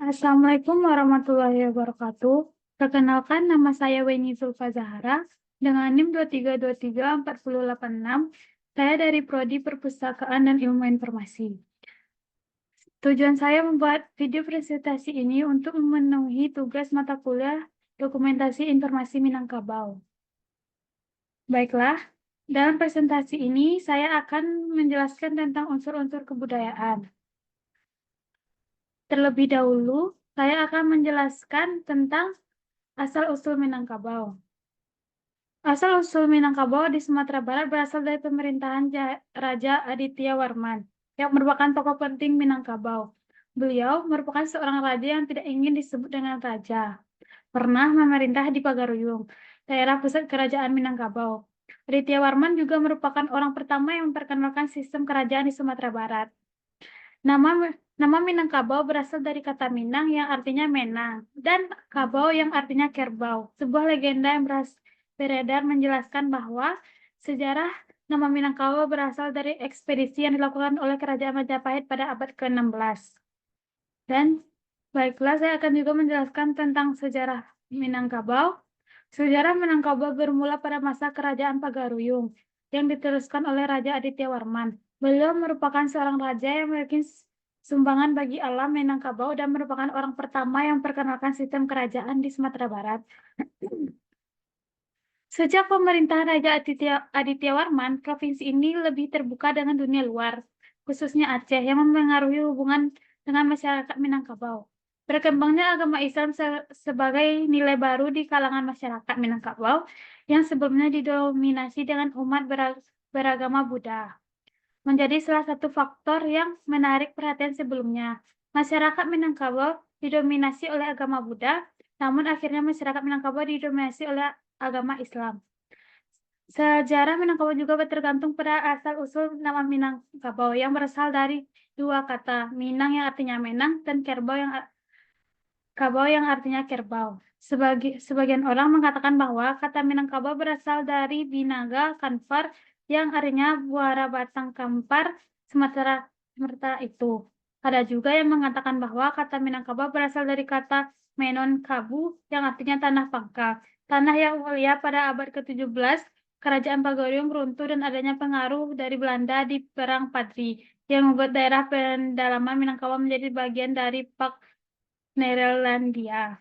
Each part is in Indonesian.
Assalamualaikum warahmatullahi wabarakatuh. Perkenalkan, nama saya Weni Zulfa Zahara dengan NIM 2323486. Saya dari Prodi Perpustakaan dan Ilmu Informasi. Tujuan saya membuat video presentasi ini untuk memenuhi tugas mata kuliah Dokumentasi Informasi Minangkabau. Baiklah, dalam presentasi ini saya akan menjelaskan tentang unsur-unsur kebudayaan. Terlebih dahulu, saya akan menjelaskan tentang asal-usul Minangkabau. Asal-usul Minangkabau di Sumatera Barat berasal dari pemerintahan Raja Aditya Warman, yang merupakan tokoh penting Minangkabau. Beliau merupakan seorang raja yang tidak ingin disebut dengan raja. Pernah memerintah di Pagaruyung, daerah pusat kerajaan Minangkabau. Aditya Warman juga merupakan orang pertama yang memperkenalkan sistem kerajaan di Sumatera Barat. Nama Minangkabau berasal dari kata Minang yang artinya menang dan Kabau yang artinya kerbau. Sebuah legenda yang beredar menjelaskan bahwa sejarah nama Minangkabau berasal dari ekspedisi yang dilakukan oleh Kerajaan Majapahit pada abad ke-16. Dan baiklah, saya akan juga menjelaskan tentang sejarah Minangkabau. Sejarah Minangkabau bermula pada masa Kerajaan Pagaruyung yang diteruskan oleh Raja Aditya Warman. Beliau merupakan seorang raja yang memiliki sumbangan bagi alam Minangkabau dan merupakan orang pertama yang memperkenalkan sistem kerajaan di Sumatera Barat. Sejak pemerintahan Raja Aditya Warman, provinsi ini lebih terbuka dengan dunia luar, khususnya Aceh, yang memengaruhi hubungan dengan masyarakat Minangkabau. Berkembangnya agama Islam sebagai nilai baru di kalangan masyarakat Minangkabau yang sebelumnya didominasi dengan umat beragama Buddha, menjadi salah satu faktor yang menarik perhatian sebelumnya. Masyarakat Minangkabau didominasi oleh agama Buddha, namun akhirnya masyarakat Minangkabau didominasi oleh agama Islam. Sejarah Minangkabau juga tergantung pada asal-usul nama Minangkabau yang berasal dari dua kata, Minang yang artinya menang dan Kabau yang artinya kerbau. Sebagian orang mengatakan bahwa kata Minangkabau berasal dari Binaga Kanvar yang artinya buara batang kampar Sumatera itu. Ada juga yang mengatakan bahwa kata Minangkabau berasal dari kata Menon Kabu yang artinya tanah pangkal. Tanah yang mulia pada abad ke-17, Kerajaan Pagaruyung runtuh dan adanya pengaruh dari Belanda di Perang Padri yang membuat daerah pendalaman Minangkabau menjadi bagian dari Pak Neerlandia.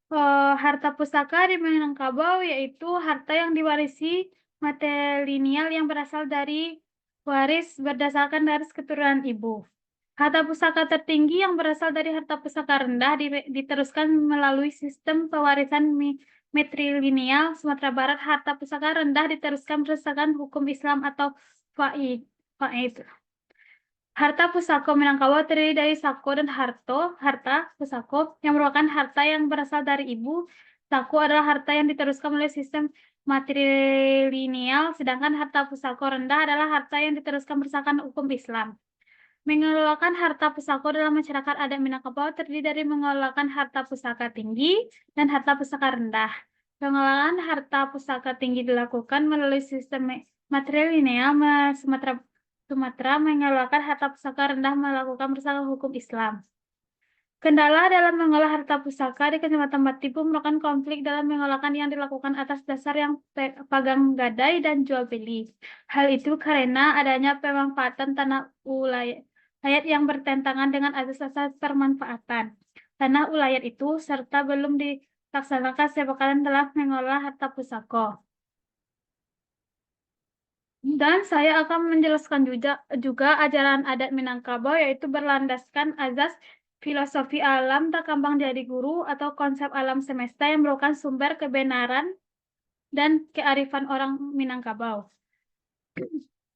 Harta pusaka di Minangkabau yaitu harta yang diwarisi matrilineal yang berasal dari waris berdasarkan garis keturunan ibu. Harta pusaka tertinggi yang berasal dari harta pusaka rendah diteruskan melalui sistem pewarisan matrilineal Sumatera Barat. Harta pusaka rendah diteruskan berdasarkan hukum Islam atau faid. Harta pusako Minangkabau terdiri dari sako dan harta pusako yang merupakan harta yang berasal dari ibu. Sako adalah harta yang diteruskan oleh sistem matrilineal, sedangkan harta pusako rendah adalah harta yang diteruskan berdasarkan hukum Islam. Mengelolakan harta pusako dalam masyarakat adat Minangkabau terdiri dari mengelolakan harta pusaka tinggi dan harta pusaka rendah. Pengelolaan harta pusaka tinggi dilakukan melalui sistem matrilineal. Sumatera mengelolakan harta pusaka rendah melakukan berdasarkan hukum Islam. Kendala dalam mengolah harta pusaka di Kecamatan Batipu merupakan konflik dalam mengolahkan yang dilakukan atas dasar yang pagang gadai dan jual beli. Hal itu karena adanya pemanfaatan tanah ulayat yang bertentangan dengan asas-asas permanfaatan tanah ulayat itu serta belum dilaksanakan sepakatan dalam mengolah harta pusaka. Dan saya akan menjelaskan juga ajaran adat Minangkabau yaitu berlandaskan azas filosofi alam tak gampang jadi guru atau konsep alam semesta yang merupakan sumber kebenaran dan kearifan orang Minangkabau.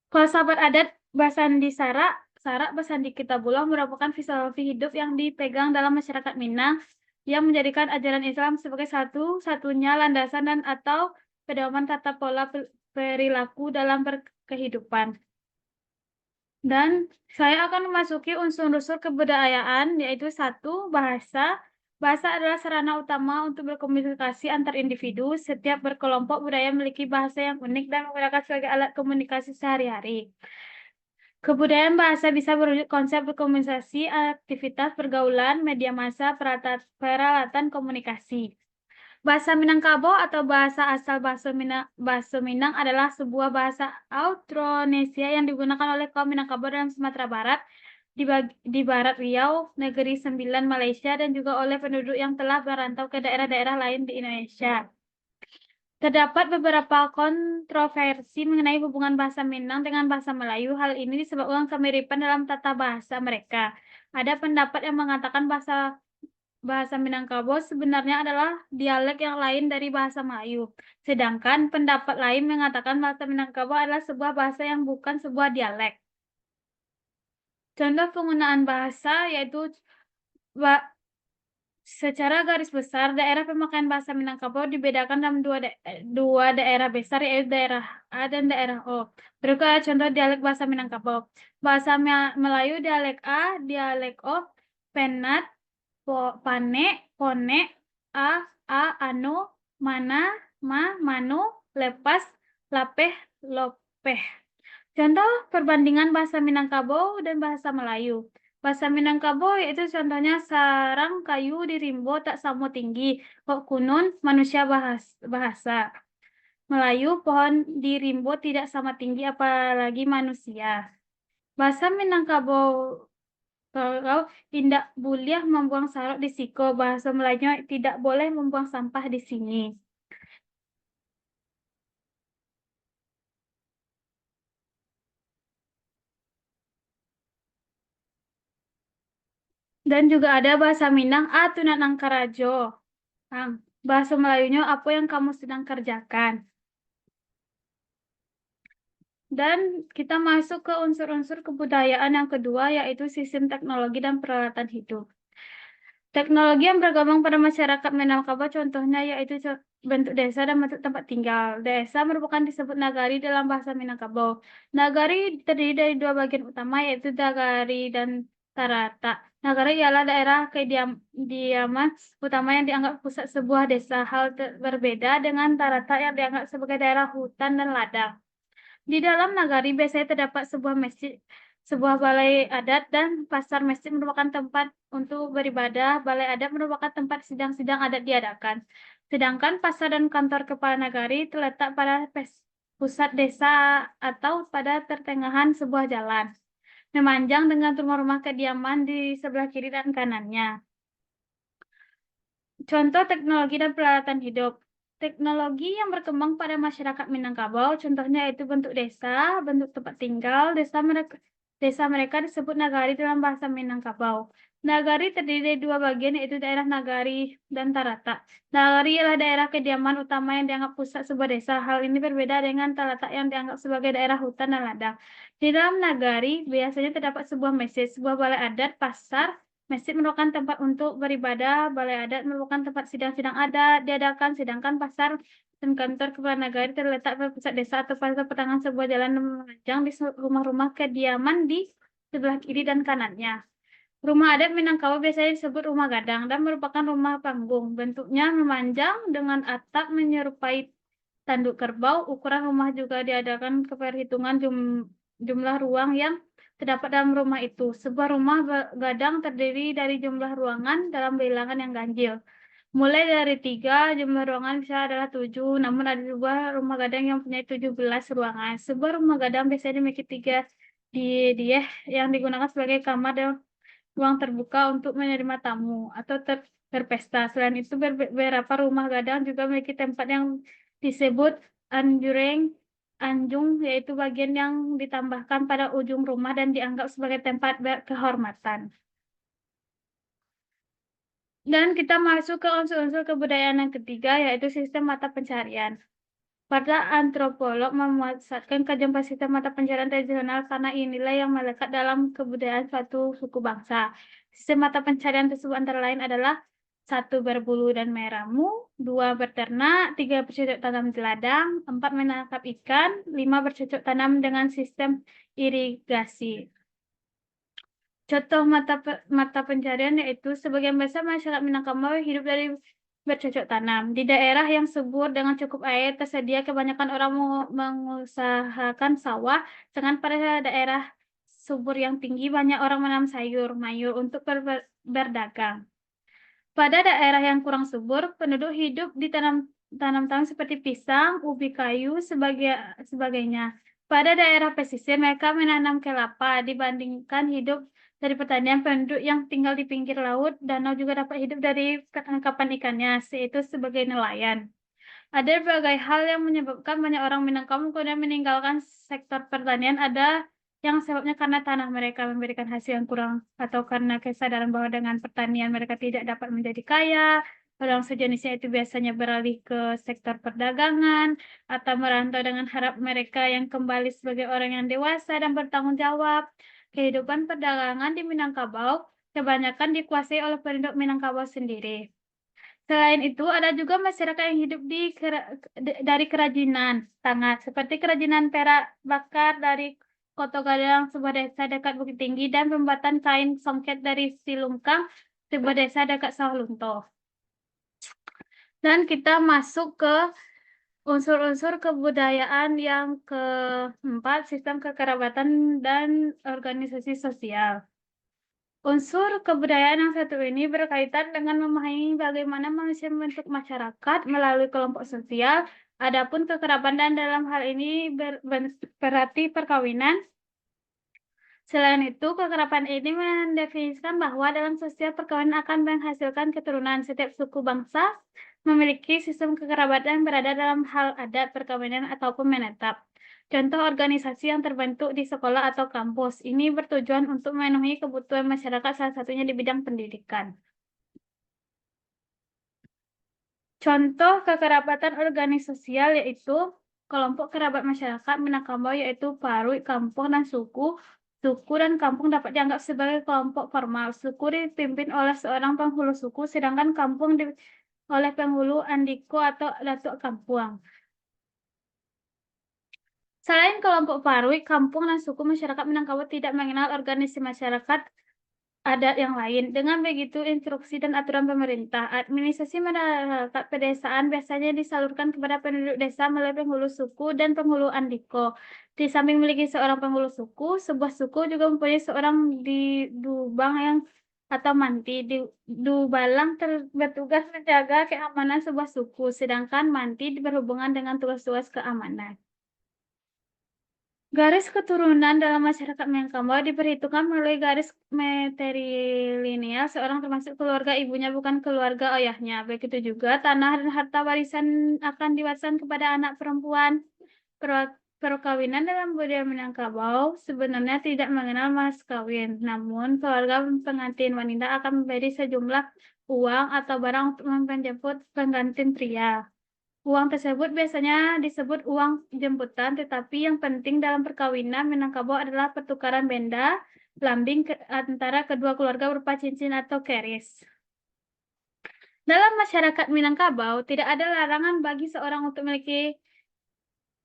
Kalau sahabat adat Basandi Sarak Basandi Kitabullah merupakan filosofi hidup yang dipegang dalam masyarakat Minang yang menjadikan ajaran Islam sebagai satu-satunya landasan dan atau pedoman tata pola perilaku dalam berkehidupan. Dan saya akan memasuki unsur-unsur kebudayaan, yaitu satu, bahasa. Bahasa adalah sarana utama untuk berkomunikasi antar individu. Setiap berkelompok budaya memiliki bahasa yang unik dan menggunakan sebagai alat komunikasi sehari-hari. Kebudayaan bahasa bisa berwujud konsep berkomunikasi, aktivitas pergaulan, media massa, peralatan komunikasi. Bahasa Minangkabau atau bahasa asal bahasa Minang adalah sebuah bahasa Austronesia yang digunakan oleh kaum Minangkabau dalam Sumatera Barat, di Barat Riau, Negeri Sembilan Malaysia, dan juga oleh penduduk yang telah merantau ke daerah-daerah lain di Indonesia. Terdapat beberapa kontroversi mengenai hubungan bahasa Minang dengan bahasa Melayu. Hal ini disebabkan kemiripan dalam tata bahasa mereka. Ada pendapat yang mengatakan bahasa Minangkabau sebenarnya adalah dialek yang lain dari bahasa Melayu. Sedangkan pendapat lain mengatakan bahasa Minangkabau adalah sebuah bahasa yang bukan sebuah dialek. Contoh penggunaan bahasa yaitu secara garis besar, daerah pemakaian bahasa Minangkabau dibedakan dalam dua daerah besar, yaitu daerah A dan daerah O. Berikut adalah contoh dialek bahasa Minangkabau. Bahasa Melayu dialek A, dialek O, penat, pane, pone, a, anu, mana, manu, lepas, lapeh, lopeh. Contoh perbandingan bahasa Minangkabau dan bahasa Melayu. Bahasa Minangkabau yaitu contohnya sarang kayu di rimbo tak samo tinggi, kok kunun manusia bahasa. Melayu pohon di rimbo tidak sama tinggi apalagi manusia. Bahasa Minangkabau kalau tidak boleh membuang sarok di siko, bahasa Melayu tidak boleh membuang sampah di sini. Dan juga ada bahasa Minang, Tunan Angkarajo. Bahasa Melayunya apa yang kamu sedang kerjakan. Dan kita masuk ke unsur-unsur kebudayaan yang kedua, yaitu sistem teknologi dan peralatan hidup. Teknologi yang berkembang pada masyarakat Minangkabau contohnya yaitu bentuk desa dan bentuk tempat tinggal. Desa merupakan disebut nagari dalam bahasa Minangkabau. Nagari terdiri dari dua bagian utama yaitu nagari dan tarata. Nagari ialah daerah kediaman utama yang dianggap pusat sebuah desa. Hal berbeda dengan tarata yang dianggap sebagai daerah hutan dan ladang. Di dalam nagari biasanya terdapat sebuah masjid, sebuah balai adat, dan pasar. Masjid merupakan tempat untuk beribadah, balai adat merupakan tempat sidang-sidang adat diadakan. Sedangkan pasar dan kantor kepala nagari terletak pada pusat desa atau pada pertengahan sebuah jalan, memanjang dengan rumah-rumah kediaman di sebelah kiri dan kanannya. Contoh teknologi dan peralatan hidup. Teknologi yang berkembang pada masyarakat Minangkabau, contohnya yaitu bentuk desa, bentuk tempat tinggal. Desa mereka disebut nagari dalam bahasa Minangkabau. Nagari terdiri dari dua bagian, yaitu daerah nagari dan tarata. Nagari adalah daerah kediaman utama yang dianggap pusat sebuah desa. Hal ini berbeda dengan tarata yang dianggap sebagai daerah hutan dan ladang. Di dalam nagari biasanya terdapat sebuah masjid, sebuah balai adat, pasar. Masjid merupakan tempat untuk beribadah, balai adat merupakan tempat sidang-sidang adat diadakan, sedangkan pasar dan kantor kepala nagari terletak pada pusat desa atau pada pertengahan sebuah jalan memanjang di rumah-rumah kediaman di sebelah kiri dan kanannya. Rumah adat Minangkabau biasanya disebut rumah gadang dan merupakan rumah panggung. Bentuknya memanjang dengan atap menyerupai tanduk kerbau. Ukuran rumah juga diadakan keperhitungan jumlah ruang yang terdapat dalam rumah itu. Sebuah rumah gadang terdiri dari jumlah ruangan dalam bilangan yang ganjil. Mulai dari 3, jumlah ruangan bisa adalah 7, namun ada sebuah rumah gadang yang punya 17 ruangan. Sebuah rumah gadang biasanya memiliki 3 dia yang digunakan sebagai kamar dan ruang terbuka untuk menerima tamu atau berpesta. Selain itu, beberapa rumah gadang juga memiliki tempat yang disebut anjung, yaitu bagian yang ditambahkan pada ujung rumah dan dianggap sebagai tempat kehormatan. Dan kita masuk ke unsur-unsur kebudayaan yang ketiga, yaitu sistem mata pencarian. Para antropolog memusatkan kajian pada sistem mata pencarian tradisional karena inilah yang melekat dalam kebudayaan suatu suku bangsa. Sistem mata pencarian tersebut antara lain adalah 1. Berbulu dan meramu, 2. Berternak, 3. Bercocok tanam di ladang, 4. Menangkap ikan, 5. Bercocok tanam dengan sistem irigasi. Contoh mata pencarian yaitu sebagian besar masyarakat Minangkabau hidup dari bercocok tanam. Di daerah yang subur dengan cukup air tersedia, kebanyakan orang mengusahakan sawah, sedangkan pada daerah subur yang tinggi, banyak orang menanam sayur mayur untuk berdagang. Pada daerah yang kurang subur, penduduk hidup di tanam-tanam seperti pisang, ubi kayu, sebagainya. Pada daerah pesisir, mereka menanam kelapa dibandingkan hidup dari pertanian. Penduduk yang tinggal di pinggir laut, danau juga dapat hidup dari penangkapan ikannya, yaitu sebagai nelayan. Ada berbagai hal yang menyebabkan banyak orang Minangkabau kemudian meninggalkan sektor pertanian. Ada yang sebabnya karena tanah mereka memberikan hasil yang kurang atau karena kesadaran bahwa dengan pertanian mereka tidak dapat menjadi kaya. Orang sejenisnya itu biasanya beralih ke sektor perdagangan atau merantau dengan harap mereka yang kembali sebagai orang yang dewasa dan bertanggung jawab. Kehidupan perdagangan di Minangkabau kebanyakan dikuasai oleh penduduk Minangkabau sendiri. Selain itu, ada juga masyarakat yang hidup dari kerajinan tangan, seperti kerajinan perak bakar dari Koto Gadang, sebuah desa dekat Bukit Tinggi, dan pembuatan kain songket dari Silungkang, sebuah desa dekat Sawah Lunto. Dan kita masuk ke unsur-unsur kebudayaan yang keempat, sistem kekerabatan dan organisasi sosial. Unsur kebudayaan yang satu ini berkaitan dengan memahami bagaimana manusia membentuk masyarakat melalui kelompok sosial. Adapun kekerabatan dalam hal ini berarti perkawinan. Selain itu, kekerabatan ini mendefinisikan bahwa dalam sosial perkawinan akan menghasilkan keturunan. Setiap suku bangsa memiliki sistem kekerabatan yang berada dalam hal adat, perkawinan, ataupun menetap. Contoh organisasi yang terbentuk di sekolah atau kampus ini bertujuan untuk memenuhi kebutuhan masyarakat, salah satunya di bidang pendidikan. Contoh kekerabatan organisasial yaitu kelompok kerabat masyarakat Minangkabau yaitu Parui, kampung, dan suku. Suku dan kampung dapat dianggap sebagai kelompok formal. Suku dipimpin oleh seorang penghulu suku, sedangkan kampung oleh penghulu andiko atau datuk kampung. Selain kelompok Parui, kampung, dan suku, masyarakat Minangkabau tidak mengenal organisasi masyarakat adat yang lain. Dengan begitu, instruksi dan aturan pemerintah, administrasi masyarakat pedesaan biasanya disalurkan kepada penduduk desa melalui penghulu suku dan penghulu andiko. Di samping memiliki seorang penghulu suku, sebuah suku juga mempunyai seorang di Dubang atau manti. Di Dubalang bertugas menjaga keamanan sebuah suku, sedangkan manti berhubungan dengan tugas-tugas keamanan. Garis keturunan dalam masyarakat Minangkabau diperhitungkan melalui garis matrilineal. Seorang termasuk keluarga ibunya, bukan keluarga ayahnya. Begitu juga tanah dan harta warisan akan diwariskan kepada anak perempuan. Perkawinan dalam budaya Minangkabau sebenarnya tidak mengenal mas kawin. Namun, keluarga pengantin wanita akan memberi sejumlah uang atau barang untuk menjemput pengantin pria. Uang tersebut biasanya disebut uang jemputan, tetapi yang penting dalam perkawinan Minangkabau adalah pertukaran benda lambing antara kedua keluarga berupa cincin atau keris. Dalam masyarakat Minangkabau, tidak ada larangan bagi seorang untuk memiliki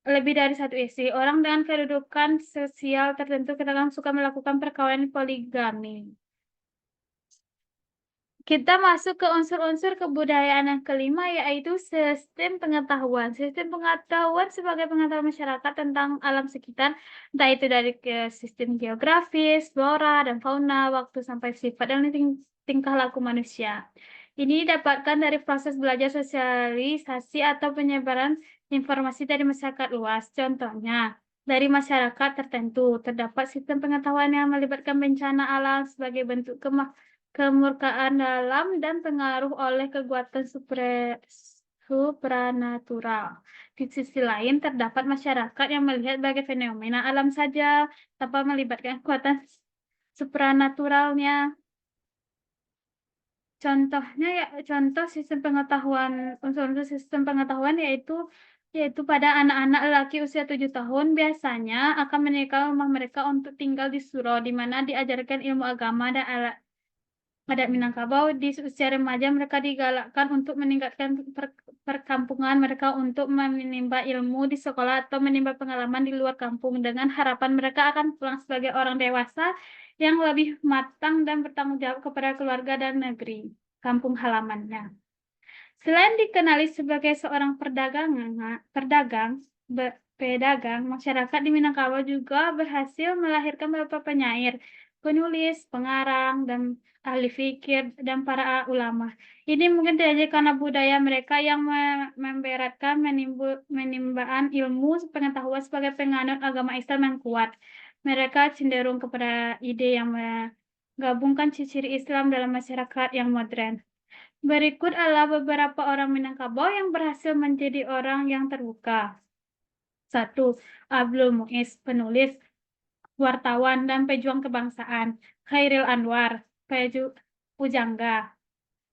lebih dari satu istri. Orang dengan kedudukan sosial tertentu kadang suka melakukan perkawinan poligami. Kita masuk ke unsur-unsur kebudayaan yang kelima, yaitu sistem pengetahuan. Sistem pengetahuan sebagai pengetahuan masyarakat tentang alam sekitar, entah itu dari sistem geografis, flora, dan fauna, waktu sampai sifat dan tingkah laku manusia. Ini didapatkan dari proses belajar sosialisasi atau penyebaran informasi dari masyarakat luas. Contohnya, dari masyarakat tertentu, terdapat sistem pengetahuan yang melibatkan bencana alam sebagai bentuk kemurkaan dalam dan pengaruh oleh kekuatan supranatural. Di sisi lain, terdapat masyarakat yang melihat sebagai fenomena alam saja tanpa melibatkan kekuatan supranaturalnya. Contohnya contoh sistem pengetahuan, unsur-unsur sistem pengetahuan yaitu pada anak-anak lelaki usia 7 tahun biasanya akan meninggalkan rumah mereka untuk tinggal di surau, di mana diajarkan ilmu agama dan adat Minangkabau. Di usia remaja mereka digalakkan untuk meningkatkan perkampungan mereka untuk menimba ilmu di sekolah atau menimba pengalaman di luar kampung dengan harapan mereka akan pulang sebagai orang dewasa yang lebih matang dan bertanggung jawab kepada keluarga dan negeri kampung halamannya. Selain dikenali sebagai seorang pedagang, pedagang, masyarakat di Minangkabau juga berhasil melahirkan beberapa penyair, penulis, pengarang, dan ahli fikir, dan para ulama. Ini mungkin terjadi karena budaya mereka yang memberatkan penimbangan ilmu pengetahuan sebagai penganut agama Islam yang kuat. Mereka cenderung kepada ide yang menggabungkan ciri Islam dalam masyarakat yang modern. Berikut adalah beberapa orang Minangkabau yang berhasil menjadi orang yang terbuka. 1. Abdul Muiz, penulis, wartawan, dan pejuang kebangsaan. Khairil Anwar, pujangga.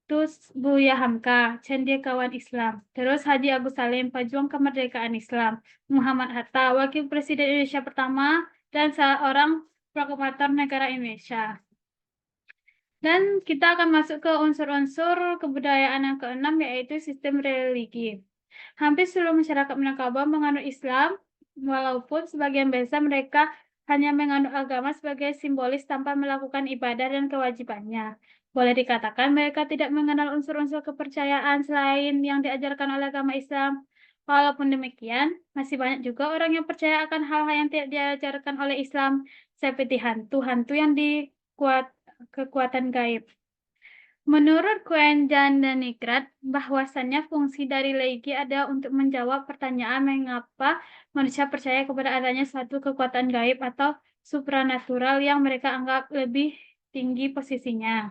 Terus Buya Hamka, cendekiawan Islam. Terus Haji Agus Salim, pejuang kemerdekaan Islam. Muhammad Hatta, wakil presiden Indonesia pertama dan seorang proklamator negara Indonesia. Dan kita akan masuk ke unsur-unsur kebudayaan yang keenam, yaitu sistem religi. Hampir seluruh masyarakat Minangkabau menganut Islam, walaupun sebagian besar mereka hanya menganut agama sebagai simbolis tanpa melakukan ibadah dan kewajibannya. Boleh dikatakan mereka tidak mengenal unsur-unsur kepercayaan selain yang diajarkan oleh agama Islam. Walaupun demikian, masih banyak juga orang yang percaya akan hal-hal yang tidak diajarkan oleh Islam, seperti hantu-hantu yang kekuatan gaib. Menurut Quen dan Nigrat, bahwasannya fungsi dari religi adalah untuk menjawab pertanyaan mengapa manusia percaya kepada adanya suatu kekuatan gaib atau supranatural yang mereka anggap lebih tinggi posisinya.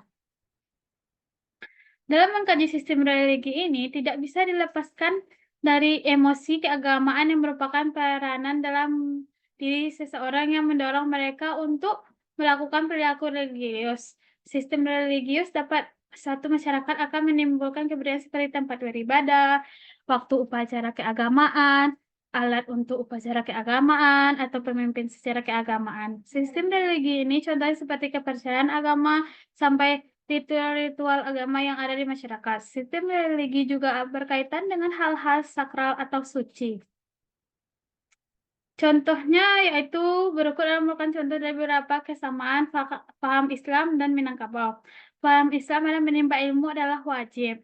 Dalam mengkaji sistem religi ini, tidak bisa dilepaskan dari emosi keagamaan yang merupakan peranan dalam diri seseorang yang mendorong mereka untuk melakukan perilaku religius. Sistem religius dapat satu masyarakat akan menimbulkan kebudayaan seperti tempat beribadah, waktu upacara keagamaan, alat untuk upacara keagamaan, atau pemimpin secara keagamaan. Sistem religi ini contohnya seperti kepercayaan agama sampai ritual-ritual agama yang ada di masyarakat. Sistem religi juga berkaitan dengan hal-hal sakral atau suci. Contohnya yaitu berikut adalah merupakan contoh dari beberapa kesamaan paham Islam dan Minangkabau. Paham Islam adalah menimba ilmu adalah wajib.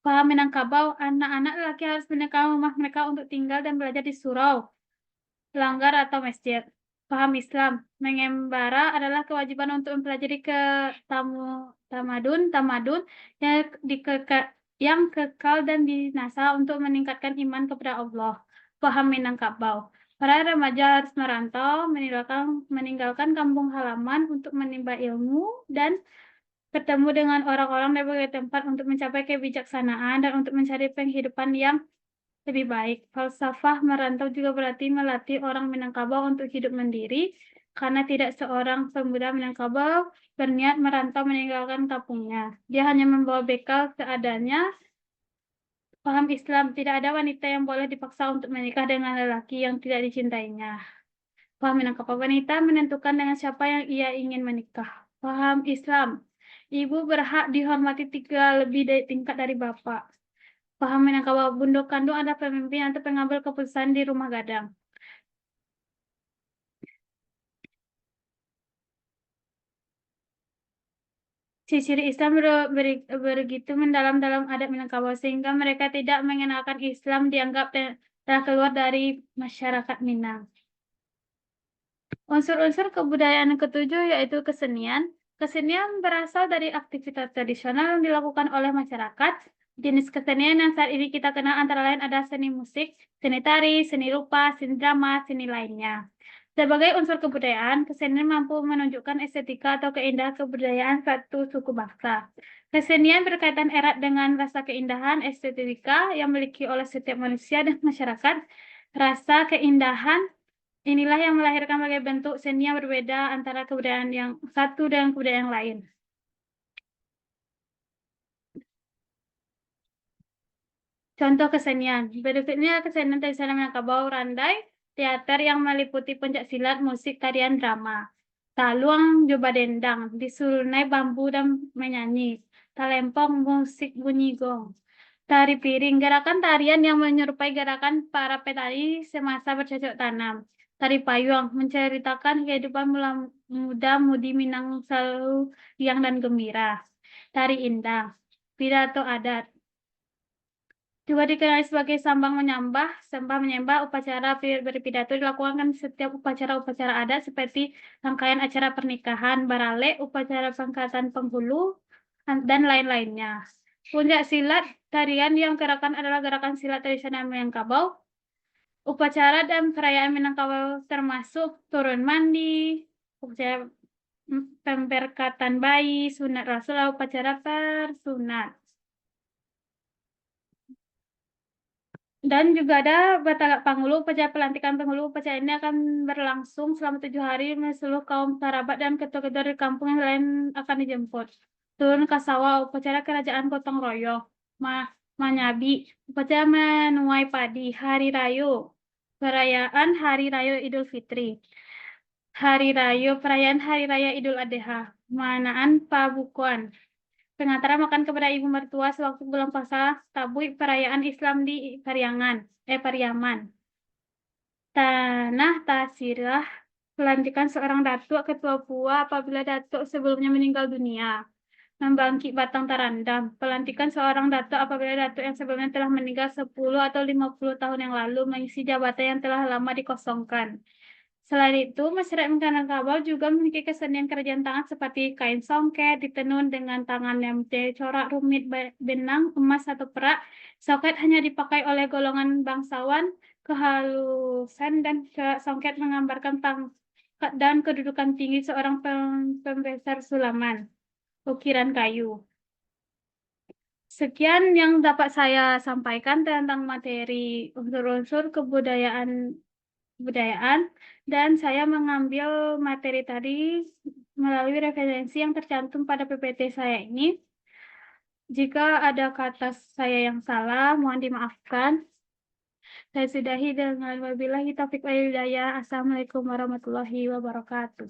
Paham Minangkabau, anak-anak lelaki harus meninggalkan rumah mereka untuk tinggal dan belajar di surau, langgar, atau masjid. Paham Islam, mengembara adalah kewajiban untuk mempelajari tamadun yang kekal dan dinasa untuk meningkatkan iman kepada Allah. Paham Minangkabau, para remaja harus merantau, meninggalkan kampung halaman untuk menimba ilmu dan bertemu dengan orang-orang dari berbagai tempat untuk mencapai kebijaksanaan dan untuk mencari penghidupan yang lebih baik. Falsafah merantau juga berarti melatih orang Minangkabau untuk hidup mandiri, karena tidak seorang pemuda Minangkabau berniat merantau meninggalkan kampungnya. Dia hanya membawa bekal seadanya. Paham Islam, tidak ada wanita yang boleh dipaksa untuk menikah dengan lelaki yang tidak dicintainya. Paham Minangkabau, wanita menentukan dengan siapa yang ia ingin menikah. Paham Islam, ibu berhak dihormati lebih dari tingkat dari bapak. Paham Minangkabau, bunduk kandung adalah pemimpin atau pengambil keputusan di rumah gadang. Ciri Islam begitu mendalam dalam adat Minangkabau sehingga mereka tidak mengenalkan Islam dianggap telah keluar dari masyarakat Minang. Unsur-unsur kebudayaan yang ketujuh yaitu kesenian. Kesenian berasal dari aktivitas tradisional yang dilakukan oleh masyarakat. Jenis kesenian yang saat ini kita kenal antara lain ada seni musik, seni tari, seni rupa, seni drama, seni lainnya. Sebagai unsur kebudayaan, kesenian mampu menunjukkan estetika atau keindahan kebudayaan suatu suku bangsa. Kesenian berkaitan erat dengan rasa keindahan estetika yang dimiliki oleh setiap manusia dan masyarakat. Rasa keindahan inilah yang melahirkan berbagai bentuk seni yang berbeda antara kebudayaan yang satu dan kebudayaan yang lain. Contoh kesenian. Berikutnya kesenian tradisional Minangkabau Randai, teater yang meliputi pencaksilat, musik, tarian, drama. Taluang Joba Dendang, disulunai bambu dan menyanyi. Talempong, musik bunyi gong. Tari piring, gerakan tarian yang menyerupai gerakan para petani semasa bercocok tanam. Tari payung, menceritakan kehidupan muda-mudi Minang selalu riang dan gembira. Tari indang, pidato adat. Juga dikenal sebagai sambang menyembah, sembah menyembah. Upacara berpidato dilakukan setiap upacara-upacara adat seperti rangkaian acara pernikahan, barale, upacara pengangkatan penghulu, dan lain-lainnya. Puncak silat, tarian yang gerakan adalah gerakan silat tradisional Minangkabau. Upacara dan perayaan Minangkabau termasuk turun mandi, upacara pemberkatan bayi, sunat rasul, upacara persunat. Dan juga ada Batalak Panghulu, upacara pelantikan penghulu. Upacara ini akan berlangsung selama 7 hari. Seluruh kaum kerabat dan ketua-ketua di kampung yang lain akan dijemput. Turun ke sawah, upacara kerajaan gotong royong. Manyabi, upacara menuai padi. Hari Raya, perayaan Hari Raya Idul Fitri. Perayaan Hari Raya Idul Adha. Manaan Pabukuan. Pengantaran makan kepada ibu mertua sewaktu bulan puasa, tabui perayaan Islam di Pariaman. Tanah Tasirah, pelantikan seorang datuk ketua pua apabila datuk sebelumnya meninggal dunia. Membangkit Batang Tarandam, pelantikan seorang datuk apabila datuk yang sebelumnya telah meninggal 10 atau 50 tahun yang lalu mengisi jabatan yang telah lama dikosongkan. Selain itu, masyarakat Minangkabau juga memiliki kesenian kerajaan tangan seperti kain songket ditenun dengan tangan yang corak rumit benang, emas atau perak. Songket hanya dipakai oleh golongan bangsawan, kehalusan dan songket menggambarkan pangkat dan kedudukan tinggi seorang pembesar sulaman, ukiran kayu. Sekian yang dapat saya sampaikan tentang materi unsur-unsur kebudayaan dan saya mengambil materi tadi melalui referensi yang tercantum pada PPT saya ini. Jika ada kata saya yang salah, mohon dimaafkan. Saya sudahi dengan wabillahi taufiq wal hidayah. Assalamualaikum warahmatullahi wabarakatuh.